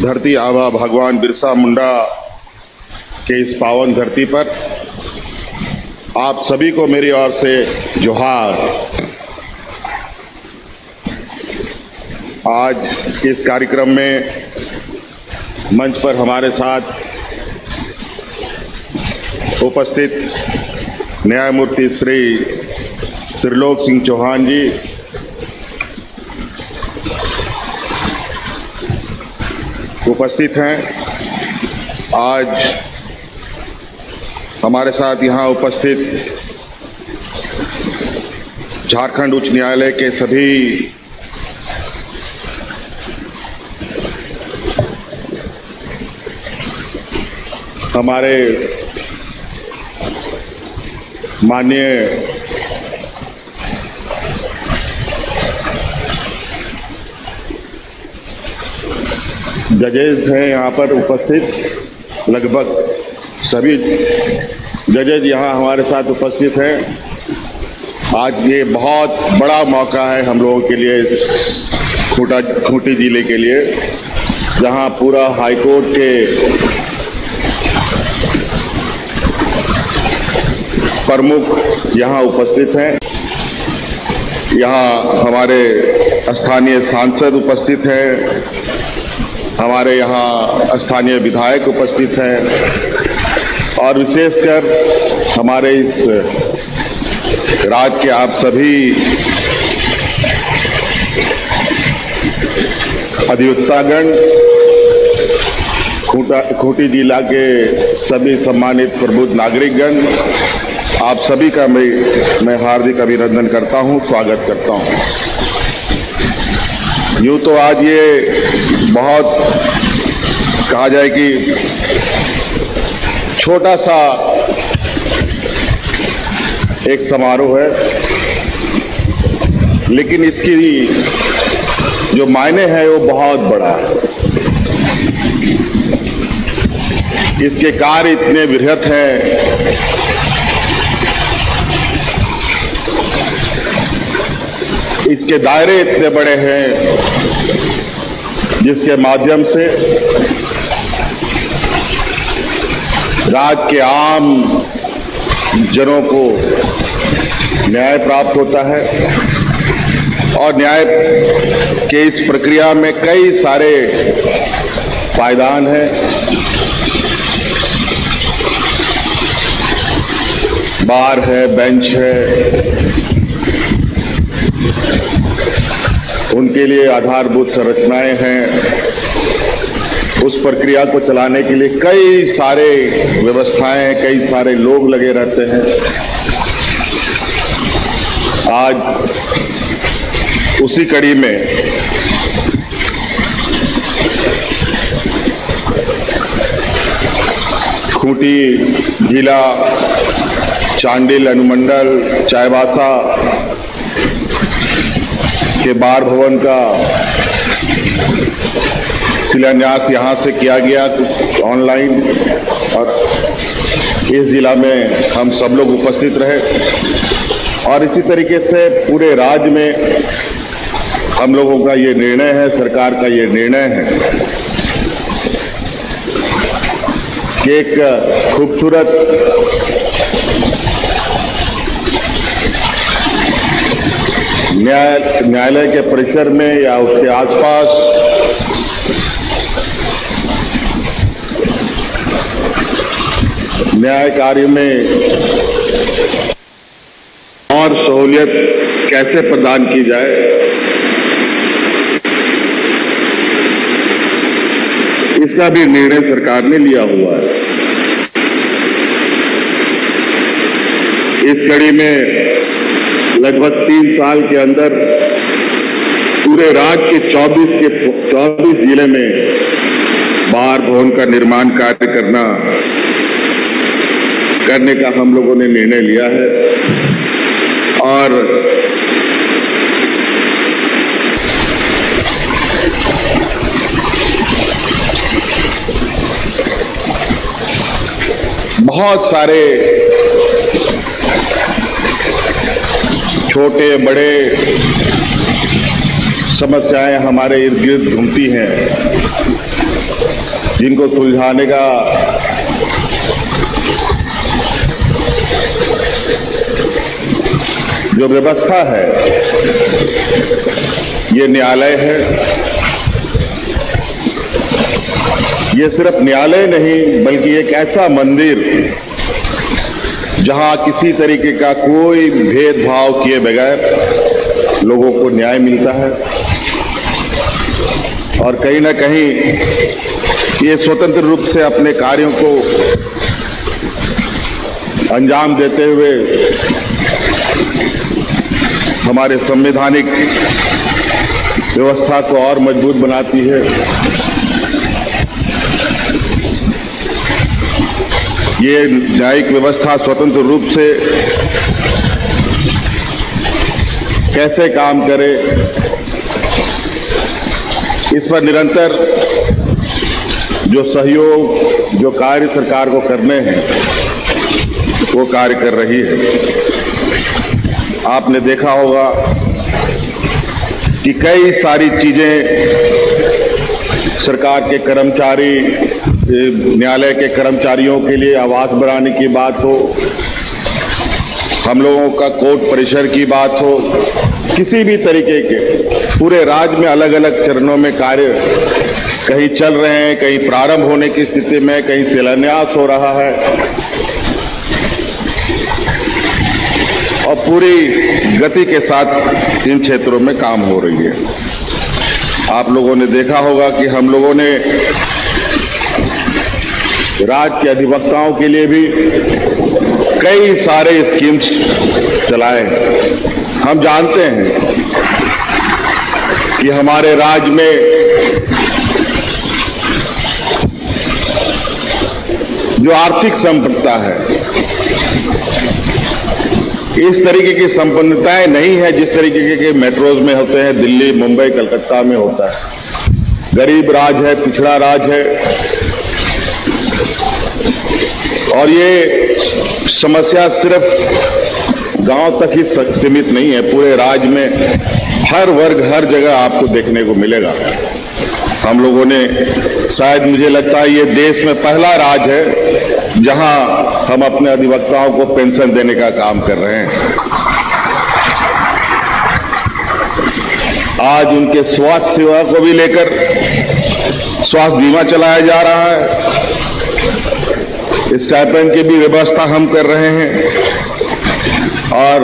धरती आबा भगवान बिरसा मुंडा के इस पावन धरती पर आप सभी को मेरी ओर से जोहार। आज इस कार्यक्रम में मंच पर हमारे साथ उपस्थित न्यायमूर्ति श्री त्रिलोक सिंह चौहान जी, उपस्थित हैं। आज हमारे साथ यहाँ उपस्थित झारखंड उच्च न्यायालय के सभी हमारे माननीय जजेस हैं यहाँ पर उपस्थित, लगभग सभी जजेज यहाँ हमारे साथ उपस्थित हैं। आज ये बहुत बड़ा मौका है हम लोगों के लिए, खूंटी जिले के लिए, जहाँ पूरा हाईकोर्ट के प्रमुख यहाँ उपस्थित हैं। यहाँ हमारे स्थानीय सांसद उपस्थित हैं, हमारे यहाँ स्थानीय विधायक उपस्थित हैं और विशेषकर हमारे इस राज्य के आप सभी अधिवक्तागण, खूंटी जिला के सभी सम्मानित प्रबुद्ध नागरिकगण, आप सभी का मैं हार्दिक अभिनंदन करता हूं, स्वागत करता हूं। यूँ तो आज ये बहुत कहा जाए कि छोटा सा एक समारोह है, लेकिन इसकी जो मायने है वो बहुत बड़ा है। इसके कार्य इतने बृहत हैं, इसके दायरे इतने बड़े हैं, जिसके माध्यम से राज्य के आम जनों को न्याय प्राप्त होता है और न्याय के इस प्रक्रिया में कई सारे पायदान हैं। बार है, बेंच है, उनके लिए आधारभूत संरचनाएं हैं। उस प्रक्रिया को चलाने के लिए कई सारे व्यवस्थाएं, कई सारे लोग लगे रहते हैं। आज उसी कड़ी में खूंटी जिला, चांडिल अनुमंडल, चाईबासा के बार भवन का शिलान्यास यहाँ से किया गया, कुछ ऑनलाइन, और इस जिला में हम सब लोग उपस्थित रहे। और इसी तरीके से पूरे राज्य में हम लोगों का ये निर्णय है, सरकार का ये निर्णय है कि एक खूबसूरत न्यायालय के परिसर में या उसके आसपास न्याय कार्य में और सहूलियत कैसे प्रदान की जाए, इसका भी निर्णय सरकार ने लिया हुआ है। इस कड़ी में लगभग 3 साल के अंदर पूरे राज्य के 24 जिले में बार भवन का निर्माण कार्य करने का हम लोगों ने निर्णय लिया है। और बहुत सारे छोटे बड़े समस्याएं हमारे इर्द गिर्द घूमती हैं। जिनको सुलझाने का जो व्यवस्था है ये न्यायालय है। ये सिर्फ न्यायालय नहीं बल्कि एक ऐसा मंदिर जहां किसी तरीके का कोई भेदभाव किए बगैर लोगों को न्याय मिलता है और कहीं ना कहीं ये स्वतंत्र रूप से अपने कार्यों को अंजाम देते हुए हमारे संवैधानिक व्यवस्था को और मजबूत बनाती है। ये न्यायिक व्यवस्था स्वतंत्र रूप से कैसे काम करे, इस पर निरंतर जो सहयोग, जो कार्य सरकार को करने हैं वो कार्य कर रही है। आपने देखा होगा कि कई सारी चीजें सरकार के कर्मचारी, न्यायालय के कर्मचारियों के लिए आवास बनाने की बात हो, हम लोगों का कोर्ट परिसर की बात हो, किसी भी तरीके के पूरे राज्य में अलग अलग चरणों में कार्य कहीं चल रहे हैं, कहीं प्रारंभ होने की स्थिति में, कहीं शिलान्यास हो रहा है और पूरी गति के साथ इन क्षेत्रों में काम हो रही है। आप लोगों ने देखा होगा कि हम लोगों ने राज्य के अधिवक्ताओं के लिए भी कई सारे स्कीम्स चलाए। हम जानते हैं कि हमारे राज्य में जो आर्थिक संपन्नता है, इस तरीके की संपन्नताएं नहीं है जिस तरीके के मेट्रोज में होते हैं, दिल्ली, मुंबई, कलकत्ता में होता है। गरीब राज्य है, पिछड़ा राज्य है और ये समस्या सिर्फ गांव तक ही सीमित नहीं है, पूरे राज्य में हर वर्ग, हर जगह आपको देखने को मिलेगा। हम लोगों ने, शायद मुझे लगता है ये देश में पहला राज्य है जहां हम अपने अधिवक्ताओं को पेंशन देने का काम कर रहे हैं। आज उनके स्वास्थ्य सेवा को भी लेकर स्वास्थ्य बीमा चलाया जा रहा है, स्टाइपेंड की भी व्यवस्था हम कर रहे हैं और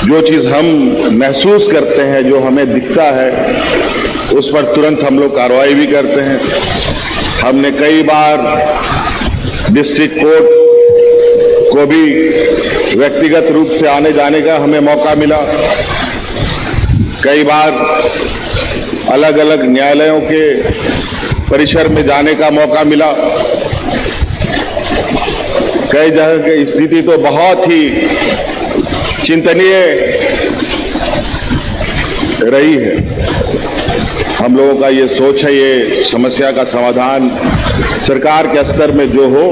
जो चीज हम महसूस करते हैं, जो हमें दिखता है, उस पर तुरंत हम लोग कार्रवाई भी करते हैं। हमने कई बार डिस्ट्रिक्ट कोर्ट को भी व्यक्तिगत रूप से आने जाने का हमें मौका मिला। कई बार अलग अलग न्यायालयों के परिसर में जाने का मौका मिला। कई जगह की स्थिति तो बहुत ही चिंतनीय रही है। हम लोगों का ये सोच है, ये समस्या का समाधान सरकार के स्तर में जो हो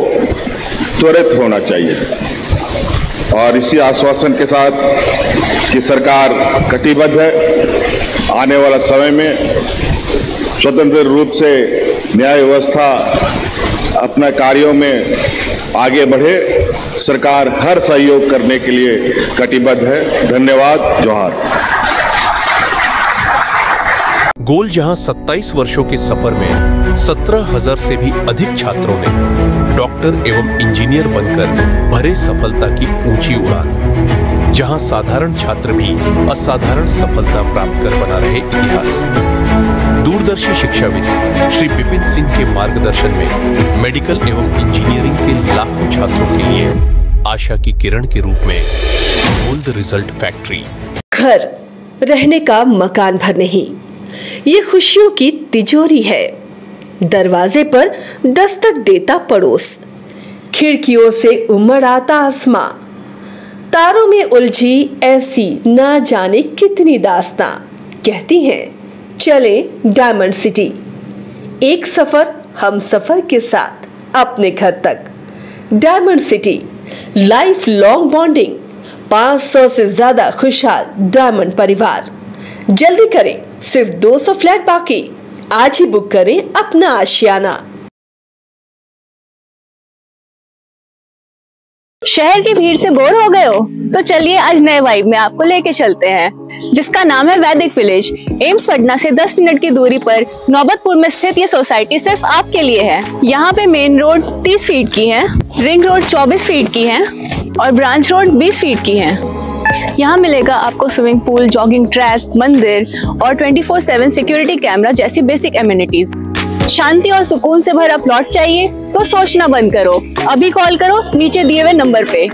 त्वरित होना चाहिए और इसी आश्वासन के साथ कि सरकार कटिबद्ध है, आने वाला समय में स्वतंत्र रूप से न्याय व्यवस्था अपना कार्यों में आगे बढ़े, सरकार हर सहयोग करने के लिए कटिबद्ध है। धन्यवाद। जोहार। गोल जहां 27 वर्षों के सफर में 17,000 से भी अधिक छात्रों ने डॉक्टर एवं इंजीनियर बनकर भरे सफलता की ऊंची उड़ान, जहां साधारण छात्र भी असाधारण सफलता प्राप्त कर बना रहे इतिहास। दूरदर्शी शिक्षाविद श्री विपिन सिंह के मार्गदर्शन में मेडिकल एवं इंजीनियरिंग के लाखों छात्रों के लिए आशा की किरण के रूप में गोल्ड रिजल्ट फैक्ट्री। घर रहने का मकान भर नहीं, ये खुशियों की तिजोरी है। दरवाजे पर दस्तक देता पड़ोस, खिड़कियों से उमड़ आता आसमां, तारों में उलझी ऐसी ना जाने कितनी दास्तां। कहती हैं चले डायमंड सिटी, एक सफर हम सफर के साथ अपने घर तक। Diamond city, life long bonding, 500 से ज्यादा खुशहाल डायमंड परिवार। जल्दी करें, सिर्फ 200 फ्लैट बाकी। आज ही बुक करें अपना आशियाना। शहर की भीड़ से बोर हो गए हो? तो चलिए आज नए वाइब में आपको लेके चलते हैं, जिसका नाम है वैदिक विलेज। एम्स पटना से 10 मिनट की दूरी पर नौबतपुर में स्थित ये सोसाइटी सिर्फ आपके लिए है। यहाँ पे मेन रोड 30 फीट की है, रिंग रोड 24 फीट की है और ब्रांच रोड 20 फीट की है। यहाँ मिलेगा आपको स्विमिंग पूल, जॉगिंग ट्रैक, मंदिर और 24/7 सिक्योरिटी कैमरा जैसी बेसिक एमिनिटीज। शांति और सुकून से भरा प्लॉट चाहिए तो सोचना बंद करो, अभी कॉल करो नीचे दिए हुए नंबर पे।